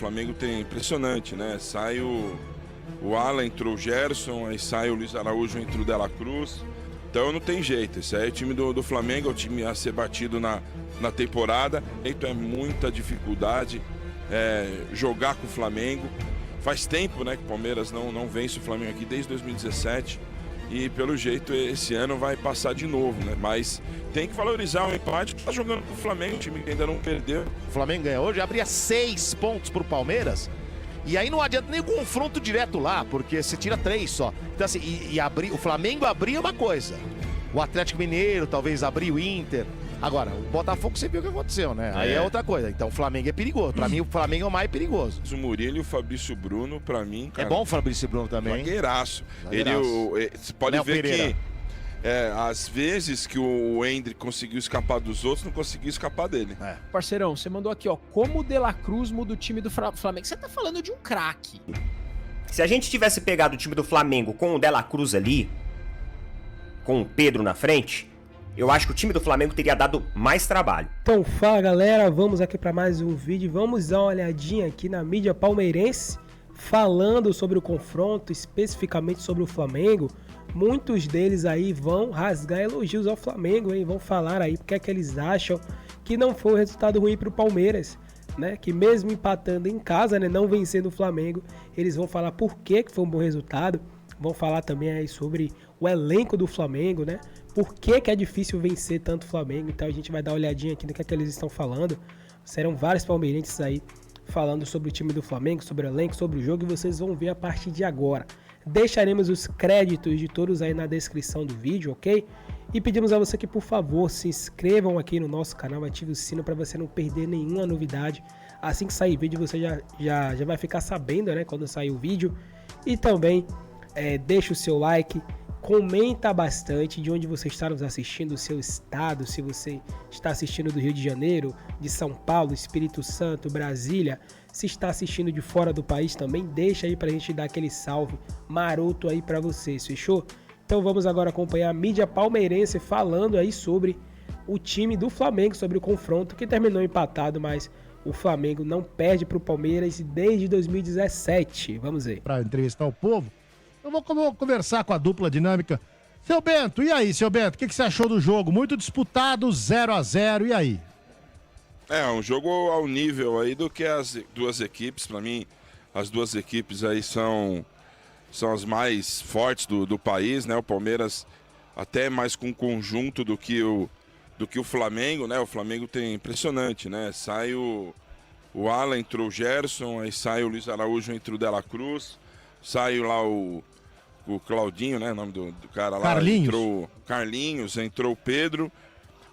Flamengo tem impressionante, né? Sai o Alan, entrou o Gerson, aí sai o Luiz Araújo, entrou o Dela Cruz. Então não tem jeito, esse aí é o time do Flamengo, é o time a ser batido na temporada. Então é muita dificuldade jogar com o Flamengo. Faz tempo, né, que o Palmeiras não vence o Flamengo aqui desde 2017. E pelo jeito esse ano vai passar de novo, né? Mas tem que valorizar o empate que tá jogando com o Flamengo, um time que ainda não perdeu. O Flamengo ganha hoje, abria 6 pontos pro Palmeiras. E aí não adianta nem o confronto direto lá, porque você tira 3 só. Então assim, o Flamengo abria uma coisa. O Atlético Mineiro talvez abria o Inter. Agora, o Botafogo você viu o que aconteceu, né? Aí é outra coisa. Então o Flamengo é perigoso. Pra mim, o Flamengo é o mais perigoso. O Murilo e o Fabrício Bruno, pra mim, cara, é bom o Fabrício Bruno também. Zagueiraço. Você pode Léo ver Pereira. que às vezes que o Hendrick conseguiu escapar dos outros, não conseguiu escapar dele. Parceirão, você mandou aqui, ó, como o De La Cruz muda o time do Flamengo. Você tá falando de um craque. Se a gente tivesse pegado o time do Flamengo com o De La Cruz ali, com o Pedro na frente, eu acho que o time do Flamengo teria dado mais trabalho. Então fala galera, vamos aqui para mais um vídeo, vamos dar uma olhadinha aqui na mídia palmeirense, falando sobre o confronto, especificamente sobre o Flamengo. Muitos deles aí vão rasgar elogios ao Flamengo, hein? Vão falar aí porque é que eles acham que não foi um resultado ruim para o Palmeiras, né? Que mesmo empatando em casa, né, não vencendo o Flamengo, eles vão falar por que foi um bom resultado. Vão falar também aí sobre o elenco do Flamengo, né? Por que é difícil vencer tanto o Flamengo. Então a gente vai dar uma olhadinha aqui no que é que eles estão falando. Serão vários palmeirenses aí falando sobre o time do Flamengo, sobre o elenco, sobre o jogo. E vocês vão ver a partir de agora. Deixaremos os créditos de todos aí na descrição do vídeo, ok? E pedimos a você que, por favor, se inscrevam aqui no nosso canal, ative o sino para você não perder nenhuma novidade. Assim que sair vídeo, você já vai ficar sabendo, né? Quando sair o vídeo. E também deixa o seu like, comenta bastante de onde você está nos assistindo, o seu estado, se você está assistindo do Rio de Janeiro, de São Paulo, Espírito Santo, Brasília, se está assistindo de fora do país também, deixa aí pra gente dar aquele salve maroto aí pra vocês, fechou? Então vamos agora acompanhar a mídia palmeirense falando aí sobre o time do Flamengo, sobre o confronto que terminou empatado, mas o Flamengo não perde pro Palmeiras desde 2017, vamos ver. Para entrevistar o povo, eu vou conversar com a dupla dinâmica. Seu Bento, e aí, seu Bento, o que você achou do jogo? Muito disputado, 0-0, e aí? Um jogo ao nível aí do que as duas equipes. Para mim, as duas equipes aí são as mais fortes do país, né? O Palmeiras até mais com conjunto do que o Flamengo, né? O Flamengo tem impressionante, né? Sai o Alan, entrou o Gerson, aí sai o Luiz Araújo, entrou o Dela Cruz, sai lá o Claudinho, né? O nome do cara lá. Carlinhos. Entrou Carlinhos, entrou o Pedro.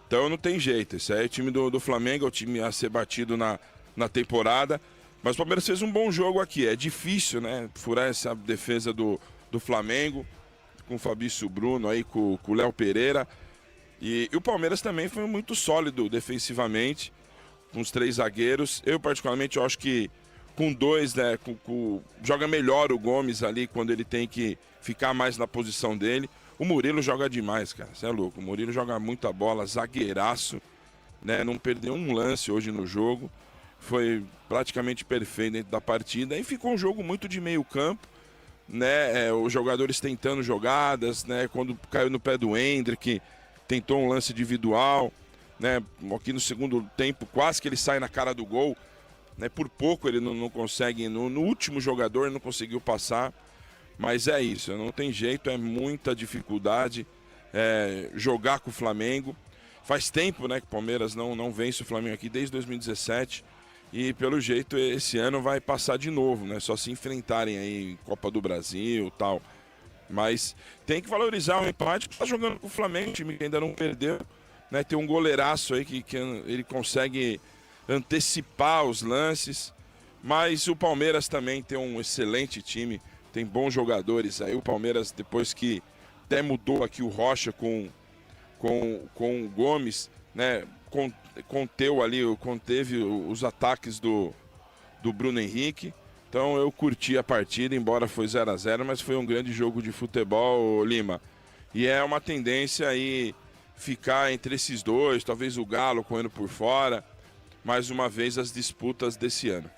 Então não tem jeito, esse aí é o time do Flamengo, é o time a ser batido na temporada. Mas o Palmeiras fez um bom jogo aqui, é difícil, né, furar essa defesa do Flamengo, com o Fabrício Bruno aí, com o Léo Pereira. E o Palmeiras também foi muito sólido defensivamente, com os 3 zagueiros. Eu particularmente acho que com 2, né, joga melhor o Gomes ali quando ele tem que ficar mais na posição dele. O Murilo joga demais, cara, você é louco. O Murilo joga muita bola, zagueiraço, né? Não perdeu um lance hoje no jogo. Foi praticamente perfeito dentro da partida. E ficou um jogo muito de meio campo, né? Os jogadores tentando jogadas, né? Quando caiu no pé do Hendrick, tentou um lance individual, né? Aqui no segundo tempo, quase que ele sai na cara do gol, né? Por pouco ele não consegue, no último jogador ele não conseguiu passar. Mas é isso, não tem jeito, é muita dificuldade jogar com o Flamengo. Faz tempo, né, que o Palmeiras não vence o Flamengo aqui desde 2017. E pelo jeito esse ano vai passar de novo, né? Só se enfrentarem aí em Copa do Brasil e tal. Mas tem que valorizar o empate que tá jogando com o Flamengo, um time que ainda não perdeu, né? Tem um goleiraço aí que ele consegue antecipar os lances. Mas o Palmeiras também tem um excelente time. Tem bons jogadores aí. O Palmeiras, depois que até mudou aqui o Rocha com o Gomes, né? Conteve os ataques do Bruno Henrique. Então eu curti a partida, embora foi 0-0, mas foi um grande jogo de futebol, Lima. E é uma tendência aí ficar entre esses dois, talvez o Galo correndo por fora. Mais uma vez as disputas desse ano.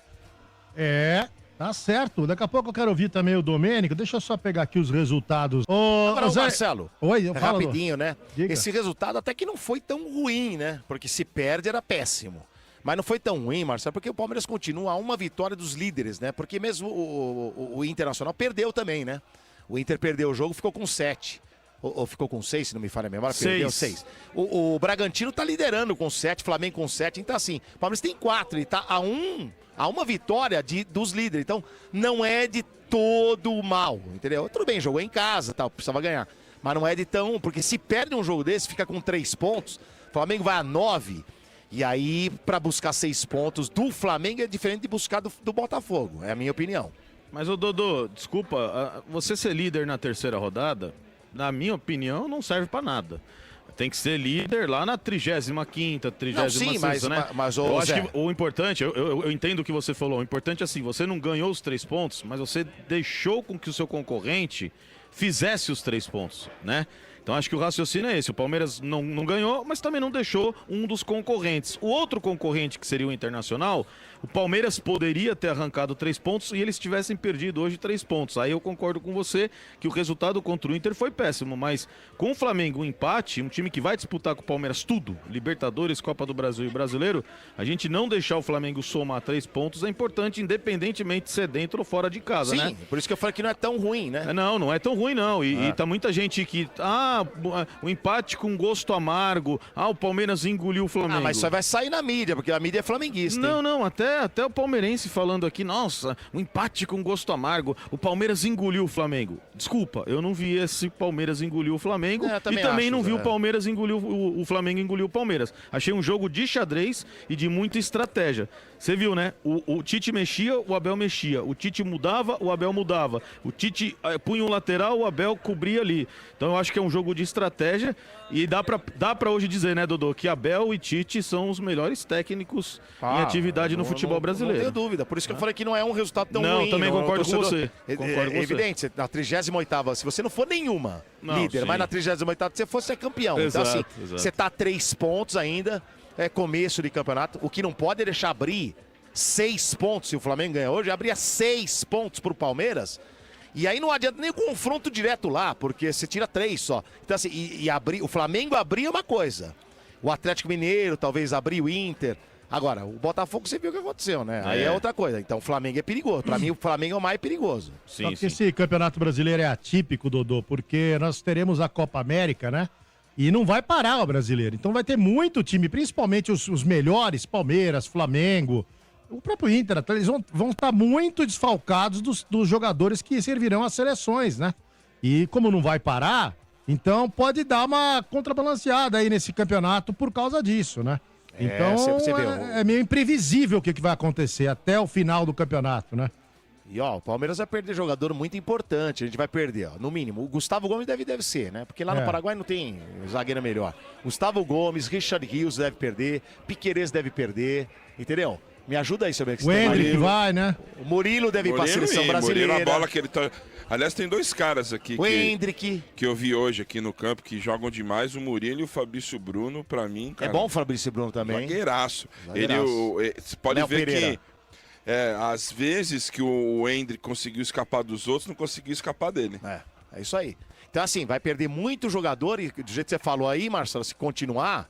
Tá certo. Daqui a pouco eu quero ouvir também o Domênico. Deixa eu só pegar aqui os resultados. Agora, Marcelo. Oi, eu falo. Rapidinho, né? Diga. Esse resultado até que não foi tão ruim, né? Porque se perde era péssimo. Mas não foi tão ruim, Marcelo, porque o Palmeiras continua a uma vitória dos líderes, né? Porque mesmo o Internacional perdeu também, né? O Inter perdeu o jogo, ficou com 7. Ou ficou com 6, se não me falha a memória. Perdeu 6. O Bragantino tá liderando com 7, Flamengo com 7. Então, assim, o Palmeiras tem 4 e tá a uma vitória dos líderes. Então, não é de todo mal, entendeu? Tudo bem, jogou em casa, tal, precisava ganhar. Mas não é de tão... Porque se perde um jogo desse, fica com 3 pontos, o Flamengo vai a 9... E aí, para buscar 6 pontos do Flamengo é diferente de buscar do Botafogo, é a minha opinião. Mas, ô Dodô, desculpa, você ser líder na terceira rodada, na minha opinião, não serve pra nada. Tem que ser líder lá na 35ª, 36ª, Não, sim, mas eu acho Zé, que o importante, eu entendo o que você falou, o importante é assim, você não ganhou os 3 pontos, mas você deixou com que o seu concorrente fizesse os 3 pontos, né? Então acho que o raciocínio é esse, o Palmeiras não ganhou, mas também não deixou um dos concorrentes. O outro concorrente, que seria o Internacional, o Palmeiras poderia ter arrancado 3 pontos e eles tivessem perdido hoje 3 pontos. Aí eu concordo com você que o resultado contra o Inter foi péssimo, mas com o Flamengo um empate, um time que vai disputar com o Palmeiras tudo, Libertadores, Copa do Brasil e Brasileiro, a gente não deixar o Flamengo somar 3 pontos é importante, independentemente de ser dentro ou fora de casa, né? Sim, por isso que eu falei que não é tão ruim, né? Não é tão ruim não, e tá muita gente que, o empate com gosto amargo, o Palmeiras engoliu o Flamengo. Mas só vai sair na mídia, porque a mídia é flamenguista. Não, até o palmeirense falando aqui, nossa, um empate com gosto amargo, o Palmeiras engoliu o Flamengo. Desculpa, eu não vi esse Palmeiras engoliu o Flamengo e também não vi o Palmeiras engoliu o Flamengo engoliu o Palmeiras. Achei um jogo de xadrez e de muita estratégia. Você viu, né? O Tite mexia, o Abel mexia. O Tite mudava, o Abel mudava. O Tite punha um lateral, o Abel cobria ali. Então eu acho que é um jogo de estratégia e dá pra hoje dizer, né, Dodô, que Abel e Tite são os melhores técnicos em atividade no futebol brasileiro. Não tenho dúvida, por isso que eu falei que não é um resultado tão ruim. Não, também concordo com você. É evidente, na 38ª, se você não for nenhuma líder, mas na 38ª você fosse campeão. Então assim, você tá a 3 pontos ainda, é começo de campeonato, o que não pode é deixar abrir 6 pontos, se o Flamengo ganhar hoje, abrir 6 pontos pro Palmeiras. E aí não adianta nem o confronto direto lá, porque você tira 3 só. Então assim, abrir, o Flamengo abrir é uma coisa. O Atlético Mineiro talvez abrir o Inter. Agora, o Botafogo você viu o que aconteceu, né? Aí é outra coisa. Então o Flamengo é perigoso. Pra mim o Flamengo é o mais perigoso. Sim, só que esse Campeonato Brasileiro é atípico, Dodô, porque nós teremos a Copa América, né? E não vai parar o brasileiro. Então vai ter muito time, principalmente os melhores, Palmeiras, Flamengo, o próprio Inter, eles vão estar muito desfalcados dos jogadores que servirão às seleções, né? E como não vai parar, então pode dar uma contrabalanceada aí nesse campeonato por causa disso, né? Então é meio imprevisível o que vai acontecer até o final do campeonato, né? E ó, o Palmeiras vai perder jogador muito importante. A gente vai perder, ó, no mínimo. O Gustavo Gomes deve ser, né? Porque lá no Paraguai não tem zagueiro melhor. Gustavo Gomes, Richard Rios deve perder, Piquerez deve perder, entendeu? Me ajuda aí, seu bem. O Hendrick vai, né? O Murilo deve ir pra seleção brasileira. Murilo, a bola que ele tá... Aliás, tem 2 caras aqui Hendrick, que eu vi hoje aqui no campo que jogam demais, o Murilo e o Fabrício Bruno, pra mim, cara. É bom o Fabrício Bruno também. Zagueiraço. Você pode ver Pereira. que às vezes que o Hendrick conseguiu escapar dos outros, não conseguiu escapar dele. É isso aí. Então assim, vai perder muito jogador e do jeito que você falou aí, Marcelo, se continuar,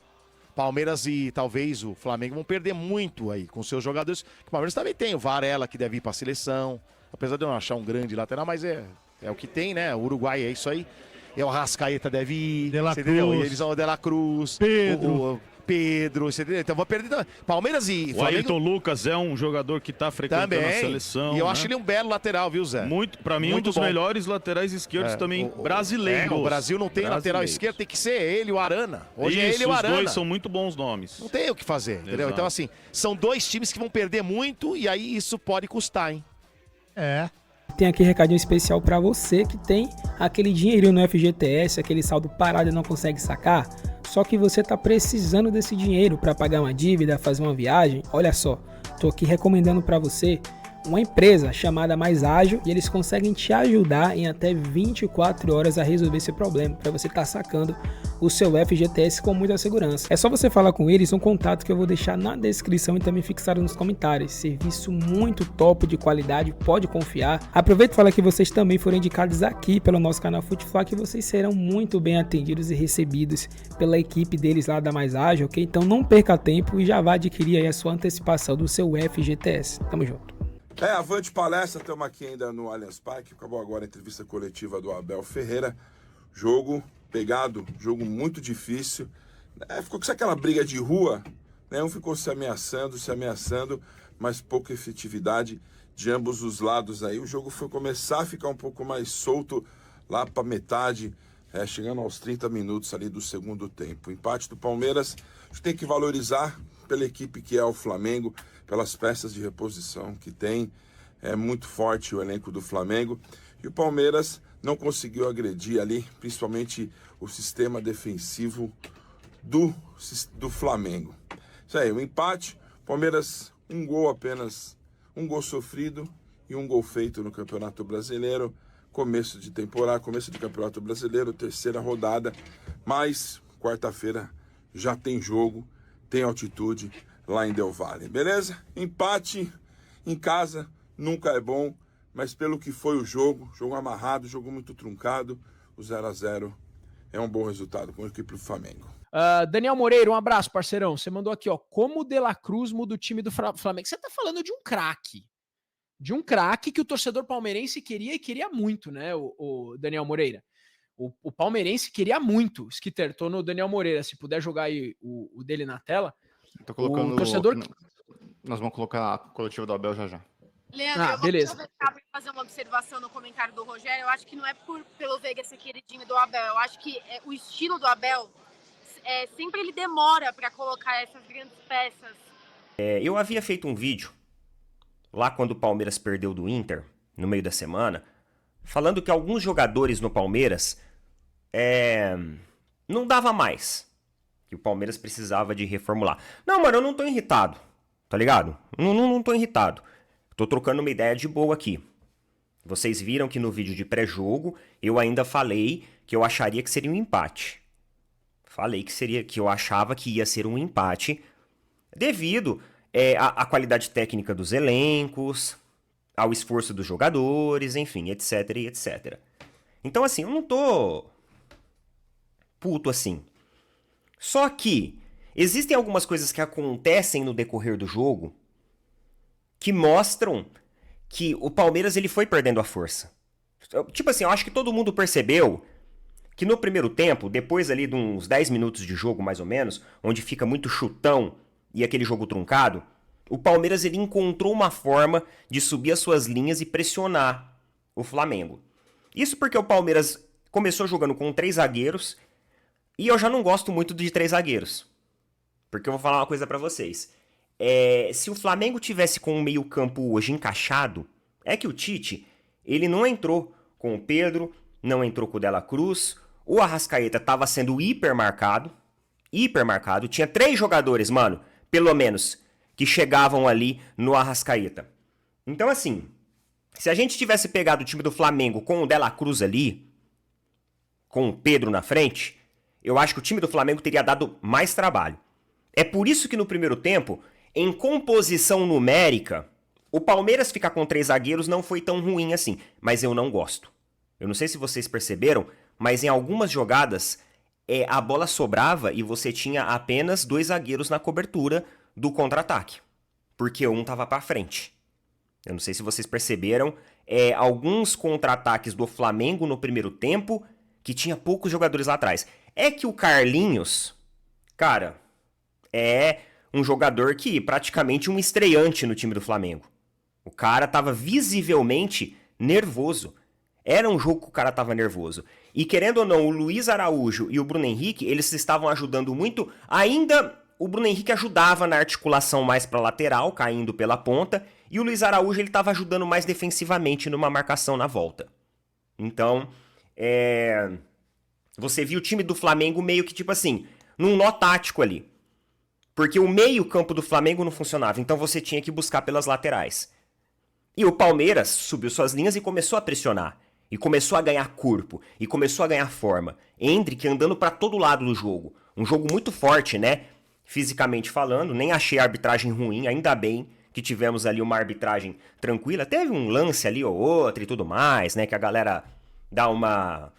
Palmeiras e talvez o Flamengo vão perder muito aí com seus jogadores. O Palmeiras também tem o Varela que deve ir pra seleção. Apesar de eu não achar um grande lateral, mas é o que tem, né? O Uruguai é isso aí. E o Rascaeta deve ir. De La entendeu? Cruz. E eles vão o De La Cruz. Pedro, você entendeu? Então vou perder. Palmeiras e o Flamengo. Ayrton Lucas é um jogador que tá frequentando a seleção. E eu né? acho ele um belo lateral, viu, Zé? Pra mim, um dos melhores laterais esquerdos também brasileiros. O Brasil não tem lateral esquerdo, tem que ser ele, o Arana. Hoje é ele e o Arana. Os dois são muito bons nomes. Não tem o que fazer, entendeu? Exato. Então, assim, são 2 times que vão perder muito e aí isso pode custar, hein? Tem aqui recadinho especial pra você que tem aquele dinheirinho no FGTS, aquele saldo parado e não consegue sacar, só que você tá precisando desse dinheiro para pagar uma dívida, fazer uma viagem. Olha só, tô aqui recomendando para você uma empresa chamada Mais Ágil e eles conseguem te ajudar em até 24 horas a resolver esse problema, para você estar sacando o seu FGTS com muita segurança. É só você falar com eles, um contato que eu vou deixar na descrição e também fixado nos comentários. Serviço muito top, de qualidade, pode confiar. Aproveita e fala que vocês também foram indicados aqui pelo nosso canal Futefla, que vocês serão muito bem atendidos e recebidos pela equipe deles lá da Mais Ágil, ok? Então não perca tempo e já vá adquirir aí a sua antecipação do seu FGTS. Tamo junto. Avante palestra, estamos aqui ainda no Allianz Parque. Acabou agora a entrevista coletiva do Abel Ferreira. Jogo pegado, jogo muito difícil. Ficou com aquela briga de rua, né? Um ficou se ameaçando, mas pouca efetividade de ambos os lados aí. O jogo foi começar a ficar um pouco mais solto lá para metade, chegando aos 30 minutos ali do segundo tempo. O empate do Palmeiras, a gente tem que valorizar pela equipe que é o Flamengo, pelas peças de reposição que tem. É muito forte o elenco do Flamengo. E o Palmeiras não conseguiu agredir ali, principalmente o sistema defensivo do Flamengo. Isso aí, o empate. Palmeiras, um gol apenas, um gol sofrido e um gol feito no Campeonato Brasileiro. Começo de temporada, começo do Campeonato Brasileiro, terceira rodada. Mas quarta-feira já tem jogo, tem altitude lá em Del Valle, beleza? Empate em casa nunca é bom, mas pelo que foi o jogo amarrado, jogo muito truncado, o 0-0 é um bom resultado com a equipe do Flamengo. Daniel Moreira, um abraço, parceirão. Você mandou aqui, ó, como o De La Cruz muda o time do Flamengo. Você tá falando de um craque. De um craque que o torcedor palmeirense queria e queria muito, né, o Daniel Moreira. O palmeirense queria muito. Skitter, tô no Daniel Moreira. Se puder jogar aí o dele na tela. Tô colocando o torcedor... Nós vamos colocar a coletiva do Abel já. Leandro, eu vou beleza. aproveitar para fazer uma observação no comentário do Rogério. Eu acho que não é pelo Veiga ser queridinho do Abel. Eu acho que o estilo do Abel, sempre ele demora para colocar essas grandes peças. Eu havia feito um vídeo, lá quando o Palmeiras perdeu do Inter, no meio da semana, falando que alguns jogadores no Palmeiras não dava mais. Que o Palmeiras precisava de reformular. Não, mano, eu não tô irritado, tá ligado? Não tô irritado. Tô trocando uma ideia de boa aqui. Vocês viram que no vídeo de pré-jogo eu ainda falei que eu acharia que seria um empate. Falei que eu achava que ia ser um empate devido à qualidade técnica dos elencos, ao esforço dos jogadores, enfim, etc e etc. Então, assim, eu não tô puto assim. Só que existem algumas coisas que acontecem no decorrer do jogo que mostram que o Palmeiras ele foi perdendo a força. Tipo assim, eu acho que todo mundo percebeu que no primeiro tempo, depois ali de uns 10 minutos de jogo mais ou menos, onde fica muito chutão e aquele jogo truncado, o Palmeiras ele encontrou uma forma de subir as suas linhas e pressionar o Flamengo. Isso porque o Palmeiras começou jogando com 3 zagueiros e eu já não gosto muito de 3 zagueiros. Porque eu vou falar uma coisa pra vocês. Se o Flamengo tivesse com o meio-campo hoje encaixado, é que o Tite, ele não entrou com o Pedro, não entrou com o De La Cruz, o Arrascaeta estava sendo hipermarcado, tinha 3 jogadores, mano, pelo menos, que chegavam ali no Arrascaeta. Então, assim, se a gente tivesse pegado o time do Flamengo com o De La Cruz ali, com o Pedro na frente, eu acho que o time do Flamengo teria dado mais trabalho. É por isso que no primeiro tempo, em composição numérica, o Palmeiras ficar com 3 zagueiros não foi tão ruim assim, mas eu não gosto. Eu não sei se vocês perceberam, mas em algumas jogadas a bola sobrava e você tinha apenas 2 zagueiros na cobertura do contra-ataque, porque um tava para frente. Eu não sei se vocês perceberam, alguns contra-ataques do Flamengo no primeiro tempo que tinha poucos jogadores lá atrás. É que o Carlinhos, cara, é um jogador que praticamente um estreante no time do Flamengo. O cara tava visivelmente nervoso. Era um jogo que o cara tava nervoso. E querendo ou não, o Luiz Araújo e o Bruno Henrique, eles estavam ajudando muito. Ainda o Bruno Henrique ajudava na articulação mais pra lateral, caindo pela ponta. E o Luiz Araújo, ele tava ajudando mais defensivamente numa marcação na volta. Então, você viu o time do Flamengo meio que tipo assim, num nó tático ali. Porque o meio-campo do Flamengo não funcionava, então você tinha que buscar pelas laterais. E o Palmeiras subiu suas linhas e começou a pressionar. e começou a ganhar corpo, e começou a ganhar forma. Endrick andando pra todo lado do jogo. Um jogo muito forte, né? Fisicamente falando, nem achei a arbitragem ruim, ainda bem que tivemos ali uma arbitragem tranquila. Teve um lance ali ou outro e tudo mais, né? Que a galera dá uma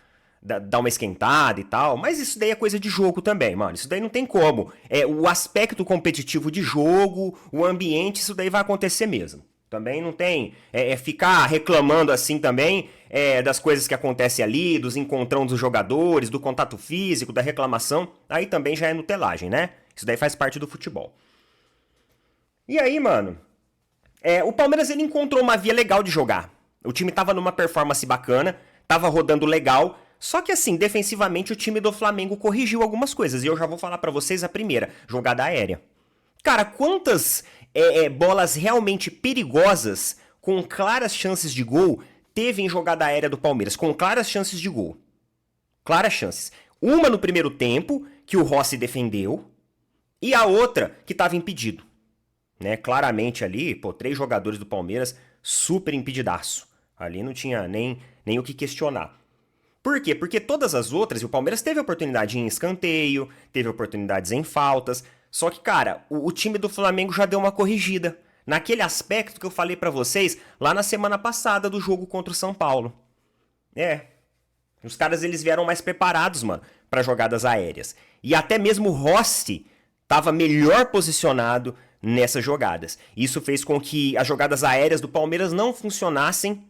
esquentada e tal. Mas isso daí é coisa de jogo também, mano. Isso daí não tem como. O aspecto competitivo de jogo, o ambiente, isso daí vai acontecer mesmo. Também não tem ficar reclamando assim também das coisas que acontecem ali, dos encontrão dos jogadores, do contato físico, da reclamação. Aí também já é nutelagem, né? Isso daí faz parte do futebol. E aí, mano, o Palmeiras ele encontrou uma via legal de jogar. O time tava numa performance bacana, tava rodando legal, só que assim, defensivamente o time do Flamengo corrigiu algumas coisas. E eu já vou falar pra vocês a primeira, jogada aérea. Cara, quantas bolas realmente perigosas, com claras chances de gol, teve em jogada aérea do Palmeiras? Com claras chances de gol. Claras chances. Uma no primeiro tempo, que o Rossi defendeu, e a outra que tava impedido. Né, claramente ali, 3 jogadores do Palmeiras super impedidaço. Ali não tinha nem o que questionar. Por quê? Porque todas as outras, e o Palmeiras teve oportunidade em escanteio, teve oportunidades em faltas, só que, cara, o time do Flamengo já deu uma corrigida. Naquele aspecto que eu falei pra vocês lá na semana passada do jogo contra o São Paulo. Os caras eles vieram mais preparados, mano, pra jogadas aéreas. E até mesmo o Rossi tava melhor posicionado nessas jogadas. Isso fez com que as jogadas aéreas do Palmeiras não funcionassem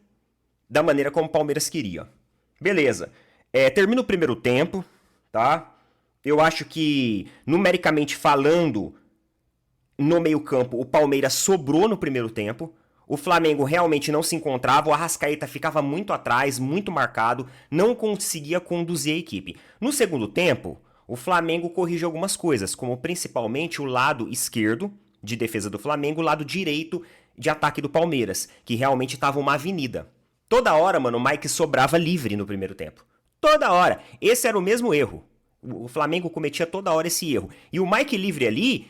da maneira como o Palmeiras queria. Beleza. Termina o primeiro tempo, tá? Eu acho que, numericamente falando, no meio-campo, o Palmeiras sobrou no primeiro tempo. O Flamengo realmente não se encontrava, o Arrascaeta ficava muito atrás, muito marcado, não conseguia conduzir a equipe. No segundo tempo, o Flamengo corrige algumas coisas, como principalmente o lado esquerdo de defesa do Flamengo, o lado direito de ataque do Palmeiras, que realmente estava uma avenida. Toda hora, mano, o Mike sobrava livre no primeiro tempo. Toda hora. Esse era o mesmo erro. O Flamengo cometia toda hora esse erro. E o Mike livre ali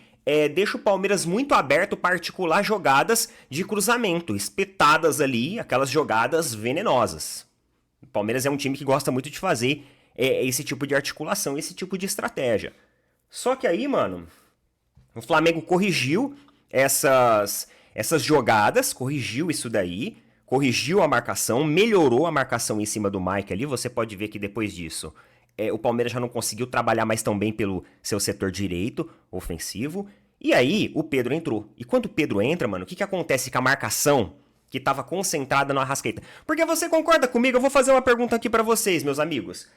deixa o Palmeiras muito aberto para articular jogadas de cruzamento, espetadas ali, aquelas jogadas venenosas. O Palmeiras é um time que gosta muito de fazer esse tipo de articulação, esse tipo de estratégia. Só que aí, mano, o Flamengo corrigiu essas jogadas, corrigiu isso daí, corrigiu a marcação, melhorou a marcação em cima do Mike ali. Você pode ver que depois disso, o Palmeiras já não conseguiu trabalhar mais tão bem pelo seu setor direito, ofensivo. E aí, o Pedro entrou. E quando o Pedro entra, mano, o que acontece com a marcação que estava concentrada no Arrascaeta? Porque você concorda comigo? Eu vou fazer uma pergunta aqui pra vocês, meus amigos.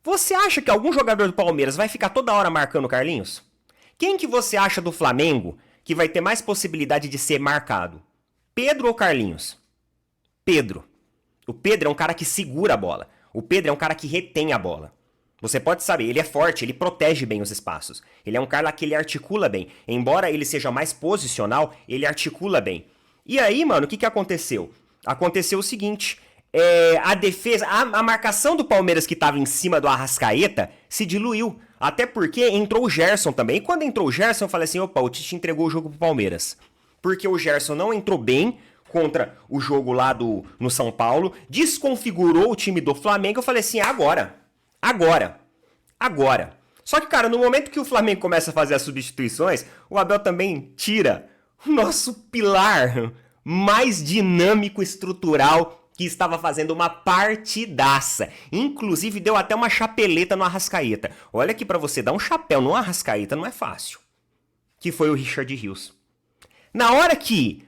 Você acha que algum jogador do Palmeiras vai ficar toda hora marcando o Carlinhos? Quem que você acha do Flamengo que vai ter mais possibilidade de ser marcado? Pedro ou Carlinhos? Pedro. O Pedro é um cara que segura a bola. O Pedro é um cara que retém a bola. Você pode saber, ele é forte, ele protege bem os espaços. Ele é um cara que ele articula bem. Embora ele seja mais posicional, ele articula bem. E aí, mano, o que aconteceu? Aconteceu o seguinte... a defesa, a marcação do Palmeiras que estava em cima do Arrascaeta se diluiu. Até porque entrou o Gerson também. E quando entrou o Gerson, eu falei assim, opa, o Tite entregou o jogo pro Palmeiras. Porque o Gerson não entrou bem contra o jogo lá no São Paulo, desconfigurou o time do Flamengo. Eu falei assim, agora. Só que, cara, no momento que o Flamengo começa a fazer as substituições, o Abel também tira o nosso pilar mais dinâmico, estrutural, que estava fazendo uma partidaça. Inclusive, deu até uma chapeleta no Arrascaeta. Olha aqui pra você, dar um chapéu no Arrascaeta não é fácil. Que foi o Richard Rios. Na hora que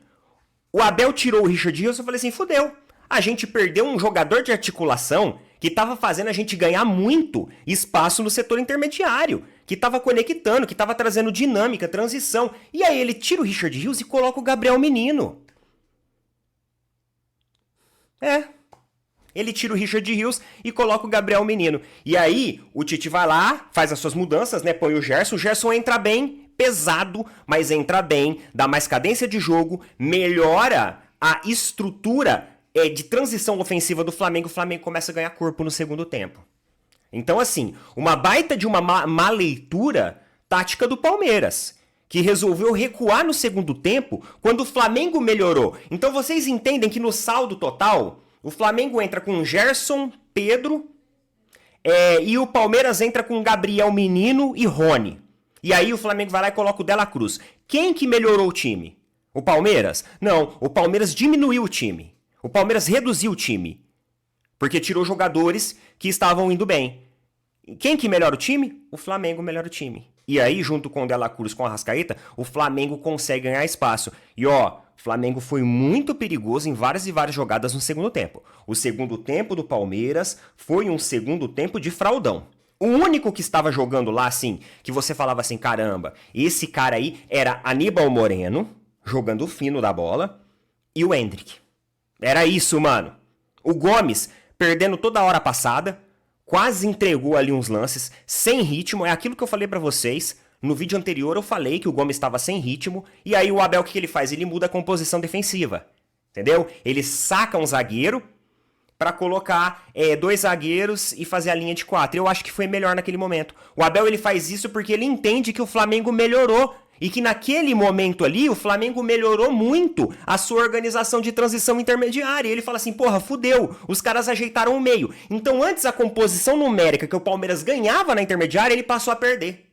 o Abel tirou o Richard Rios, eu falei assim, fudeu. A gente perdeu um jogador de articulação que estava fazendo a gente ganhar muito espaço no setor intermediário. Que estava conectando, que estava trazendo dinâmica, transição. E aí ele tira o Richard Rios e coloca o Gabriel Menino. Ele tira o Richard Rios e coloca o Gabriel Menino. E aí, o Tite vai lá, faz as suas mudanças, né? Põe o Gerson entra bem, pesado, mas entra bem, dá mais cadência de jogo, melhora a estrutura de transição ofensiva do Flamengo. O Flamengo começa a ganhar corpo no segundo tempo. Então, assim, uma baita de uma má leitura tática do Palmeiras, que resolveu recuar no segundo tempo quando o Flamengo melhorou. Então vocês entendem que no saldo total, O Flamengo entra com Gerson, Pedro, e o Palmeiras entra com Gabriel Menino e Rony. E aí o Flamengo vai lá e coloca o De La Cruz. Quem que melhorou o time? O Palmeiras? Não, o Palmeiras diminuiu o time. O Palmeiras reduziu o time. Porque tirou jogadores que estavam indo bem. Quem que melhora o time? O Flamengo melhora o time. E aí, junto com o De La Cruz, com a Arrascaeta, o Flamengo consegue ganhar espaço. E ó, o Flamengo foi muito perigoso em várias e várias jogadas no segundo tempo. O segundo tempo do Palmeiras foi um segundo tempo de fraudão. O único que estava jogando lá, assim, que você falava assim, caramba, esse cara aí era Aníbal Moreno, jogando fino da bola, e o Endrick. Era isso, mano. O Gomes, perdendo toda a hora passada, quase entregou ali uns lances, sem ritmo, é aquilo que eu falei pra vocês. No vídeo anterior eu falei que o Gomes estava sem ritmo, e aí o Abel, o que ele faz? Ele muda a composição defensiva, entendeu? Ele saca um zagueiro para colocar 2 zagueiros e fazer a linha de 4. Eu acho que foi melhor naquele momento. O Abel ele faz isso porque ele entende que o Flamengo melhorou e que naquele momento ali o Flamengo melhorou muito a sua organização de transição intermediária. E ele fala assim, porra, fudeu, os caras ajeitaram o meio. Então antes a composição numérica que o Palmeiras ganhava na intermediária, ele passou a perder.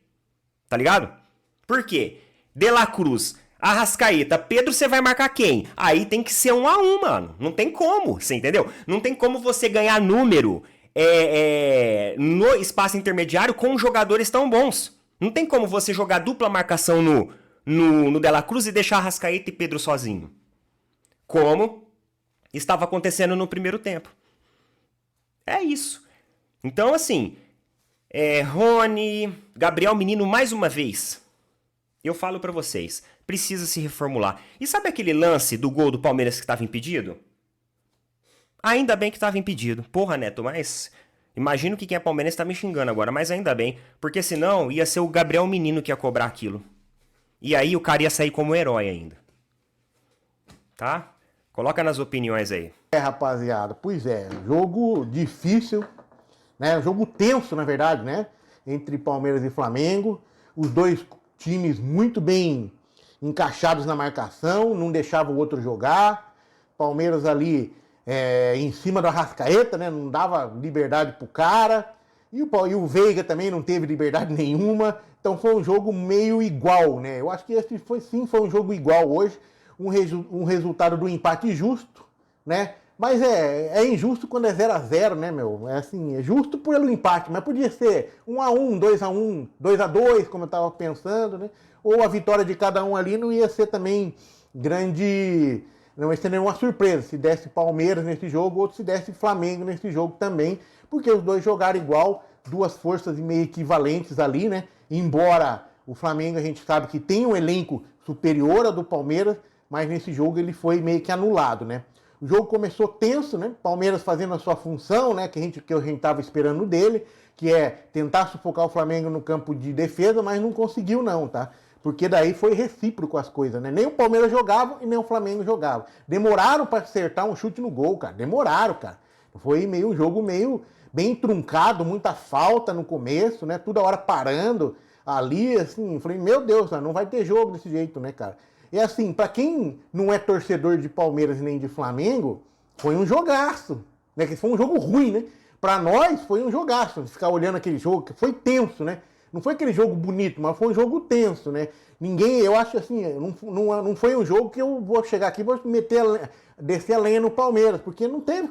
Tá ligado? Por quê? De La Cruz, Arrascaeta, Pedro, você vai marcar quem? Aí tem que ser 1 a 1, mano. Não tem como, você entendeu? Não tem como você ganhar número no espaço intermediário com jogadores tão bons. Não tem como você jogar dupla marcação no De La Cruz e deixar Arrascaeta e Pedro sozinho. Como estava acontecendo no primeiro tempo. É isso. Então, assim, Rony, Gabriel Menino, mais uma vez, eu falo pra vocês, precisa se reformular. E sabe aquele lance do gol do Palmeiras que estava impedido? Ainda bem que estava impedido. Porra, Neto, mas imagino que quem é palmeirense tá me xingando agora, mas ainda bem, porque senão ia ser o Gabriel Menino que ia cobrar aquilo. E aí o cara ia sair como herói ainda. Tá? Coloca nas opiniões aí. Rapaziada, pois é, jogo difícil, né? Jogo tenso, na verdade, né? Entre Palmeiras e Flamengo. Os dois times muito bem encaixados na marcação, não deixava o outro jogar. Palmeiras ali em cima do Arrascaeta, né? Não dava liberdade pro cara. E o Veiga também não teve liberdade nenhuma. Então foi um jogo meio igual, né? Eu acho que esse foi um jogo igual hoje. Um resultado do empate justo, né? Mas é injusto quando é 0-0, né, meu? É assim, é justo pelo empate, mas podia ser 1-1, 2-1, 2-2, como eu tava pensando, né? Ou a vitória de cada um ali não ia ser também grande, não ia ser nenhuma surpresa. Se desse Palmeiras nesse jogo, ou se desse Flamengo nesse jogo também, porque os dois jogaram igual, duas forças meio equivalentes ali, né? Embora o Flamengo a gente sabe que tem um elenco superior ao do Palmeiras, mas nesse jogo ele foi meio que anulado, né? O jogo começou tenso, né? Palmeiras fazendo a sua função, né? Que a gente estava esperando dele, que é tentar sufocar o Flamengo no campo de defesa, mas não conseguiu não, tá? Porque daí foi recíproco as coisas, né? Nem o Palmeiras jogava e nem o Flamengo jogava. Demoraram para acertar um chute no gol, cara. Demoraram, cara. Foi um jogo meio bem truncado, muita falta no começo, né? Toda hora parando ali, assim. Falei, meu Deus, não vai ter jogo desse jeito, né, cara? E assim, pra quem não é torcedor de Palmeiras nem de Flamengo, foi um jogaço, né? Que foi um jogo ruim, né? Pra nós foi um jogaço, ficar olhando aquele jogo, que foi tenso, né? Não foi aquele jogo bonito, mas foi um jogo tenso, né? Eu acho assim, não foi um jogo que eu vou chegar aqui e vou descer a lenha no Palmeiras, porque não teve,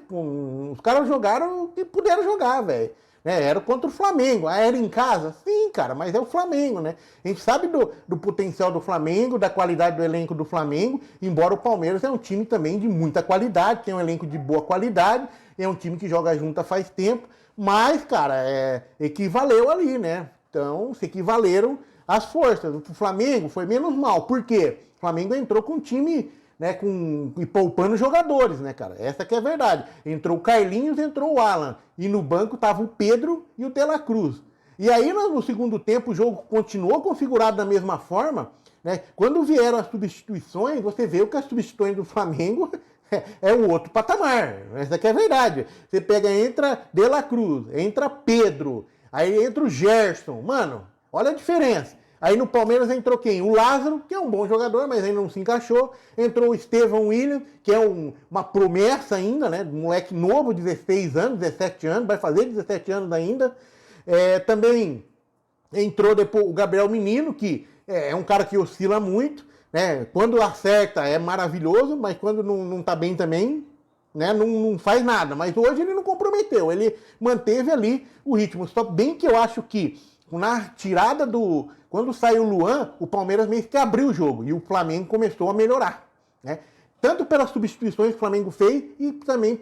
os caras jogaram o que puderam jogar, velho. Era contra o Flamengo. Era em casa? Sim, cara, mas é o Flamengo, né? A gente sabe do potencial do Flamengo, da qualidade do elenco do Flamengo, embora o Palmeiras é um time também de muita qualidade, tem um elenco de boa qualidade, é um time que joga junto faz tempo, mas, cara, equivaleu ali, né? Então, se equivaleram as forças. O Flamengo foi menos mal. Por quê? O Flamengo entrou com um time, né, e poupando jogadores, né, cara? Essa que é a verdade. Entrou o Carlinhos, entrou o Alan. E no banco tava o Pedro e o De La Cruz. E aí, no segundo tempo, o jogo continuou configurado da mesma forma, né? Quando vieram as substituições, você vê que as substituições do Flamengo é um outro patamar. Essa que é a verdade. Você entra De La Cruz, entra Pedro, aí entra o Gerson. Mano, olha a diferença. Aí no Palmeiras entrou quem? O Lázaro, que é um bom jogador, mas ainda não se encaixou. Entrou o Estevão William, que é uma promessa ainda, né? Um moleque novo, 16 anos, 17 anos, vai fazer 17 anos ainda. Também entrou depois o Gabriel Menino, que é um cara que oscila muito, né? Quando acerta é maravilhoso, mas quando não tá bem também, né? Não faz nada. Mas hoje ele não comprometeu, ele manteve ali o ritmo. Só bem que eu acho que na tirada quando saiu o Luan, o Palmeiras meio que abriu o jogo e o Flamengo começou a melhorar, né? Tanto pelas substituições que o Flamengo fez e também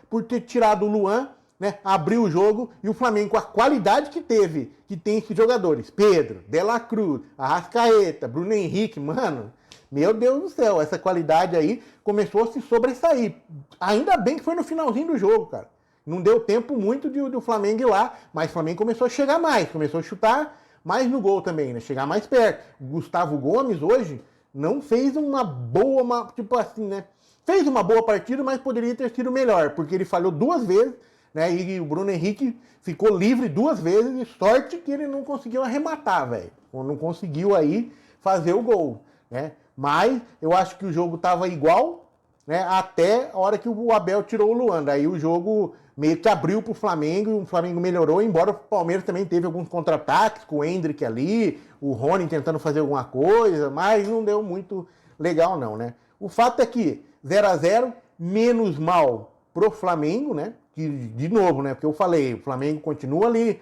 por ter tirado o Luan, né? Abriu o jogo e o Flamengo, com a qualidade que tem esses jogadores, Pedro, De La Cruz, Arrascaeta, Bruno Henrique, mano, meu Deus do céu, essa qualidade aí começou a se sobressair. Ainda bem que foi no finalzinho do jogo, cara. Não deu tempo muito do Flamengo ir lá, mas o Flamengo começou a chegar mais, começou a chutar mais no gol também, né? Chegar mais perto. O Gustavo Gomes hoje não fez uma boa, tipo assim, né? Fez uma boa partida, mas poderia ter sido melhor, porque ele falhou 2 vezes, né? E o Bruno Henrique ficou livre 2 vezes, e sorte que ele não conseguiu arrematar, velho. Não conseguiu aí fazer o gol, né? Mas eu acho que o jogo tava igual, né? Até a hora que o Abel tirou o Luan. Daí o jogo meio que abriu pro Flamengo, e o Flamengo melhorou, embora o Palmeiras também teve alguns contra-ataques, com o Endrick ali, o Rony tentando fazer alguma coisa, mas não deu muito legal não, né? O fato é que 0-0, menos mal pro Flamengo, né? Que, de novo, né? Porque eu falei, o Flamengo continua ali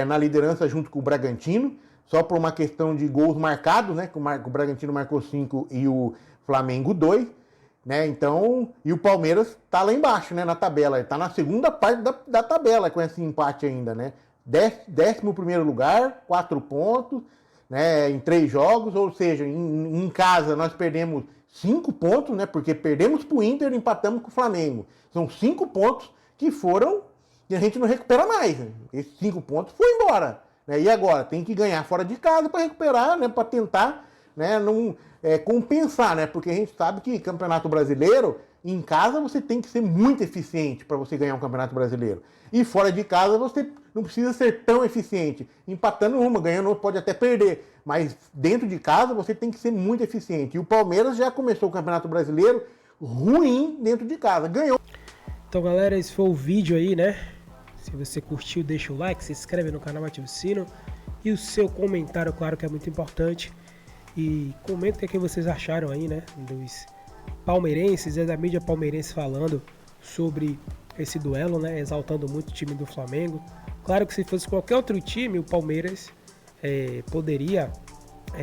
na liderança junto com o Bragantino, só por uma questão de gols marcados, né? Que o Bragantino marcou 5 e o Flamengo 2. Né? Então, e o Palmeiras tá lá embaixo, né, na tabela, ele tá na segunda parte da tabela com esse empate ainda, né? 11º lugar, 4 pontos, né, em 3 jogos, ou seja, em casa nós perdemos 5 pontos, né, porque perdemos pro Inter e empatamos com o Flamengo. São 5 pontos que foram, e a gente não recupera mais, né? Esses 5 pontos foram embora, né? E agora, tem que ganhar fora de casa para recuperar, né, para tentar, né, compensar, né? Porque a gente sabe que Campeonato Brasileiro, em casa você tem que ser muito eficiente para você ganhar um Campeonato Brasileiro. E fora de casa você não precisa ser tão eficiente. Empatando uma, ganhando outra, pode até perder. Mas dentro de casa você tem que ser muito eficiente. E o Palmeiras já começou o Campeonato Brasileiro ruim dentro de casa. Ganhou. Então, galera, esse foi o vídeo aí, né? Se você curtiu, deixa o like, se inscreve no canal, ativa o sino. E o seu comentário, claro que é muito importante. E comenta o que vocês acharam aí, né, dos palmeirenses, da mídia palmeirense falando sobre esse duelo, né, exaltando muito o time do Flamengo. Claro que se fosse qualquer outro time, o Palmeiras poderia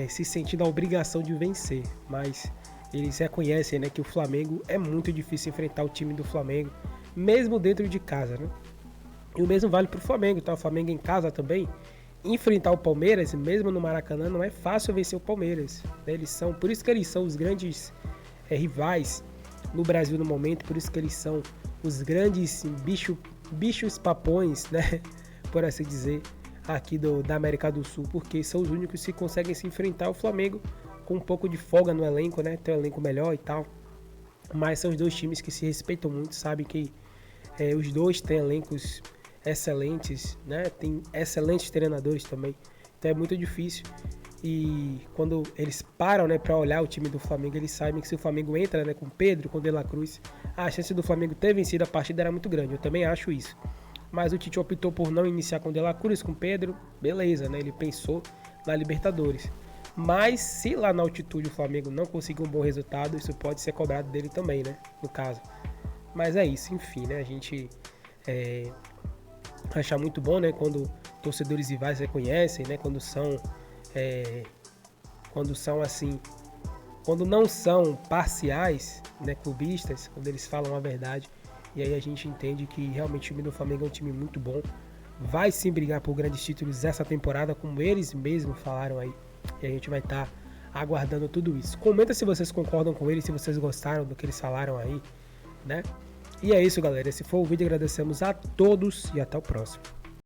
se sentir na obrigação de vencer, mas eles reconhecem, né, que o Flamengo é muito difícil enfrentar o time do Flamengo, mesmo dentro de casa, né? E o mesmo vale para o Flamengo, tá? O Flamengo em casa também. Enfrentar o Palmeiras, mesmo no Maracanã, não é fácil vencer o Palmeiras, né? Por isso que eles são os grandes rivais no Brasil no momento, por isso que eles são os grandes bichos papões, né? Por assim dizer, aqui da América do Sul, porque são os únicos que conseguem se enfrentar o Flamengo com um pouco de folga no elenco, né? Tem um elenco melhor e tal, mas são os dois times que se respeitam muito, sabem que os dois têm elencos excelentes, né? Tem excelentes treinadores também, então é muito difícil. E quando eles param, né, para olhar o time do Flamengo, eles sabem que se o Flamengo entra, né, com Pedro, com De La Cruz, a chance do Flamengo ter vencido a partida era muito grande. Eu também acho isso. Mas o Tite optou por não iniciar com De La Cruz, com Pedro, beleza, né? Ele pensou na Libertadores. Mas se lá na altitude o Flamengo não conseguir um bom resultado, isso pode ser cobrado dele também, né? No caso. Mas é isso, enfim, né? A gente acha muito bom, né? Quando torcedores rivais reconhecem, né? Quando assim, quando não são parciais, né? Clubistas, quando eles falam a verdade. E aí a gente entende que realmente o time do Flamengo é um time muito bom. Vai sim brigar por grandes títulos essa temporada, como eles mesmos falaram aí. E a gente vai estar aguardando tudo isso. Comenta se vocês concordam com eles, se vocês gostaram do que eles falaram aí, né? E é isso, galera. Esse foi o vídeo. Agradecemos a todos e até o próximo.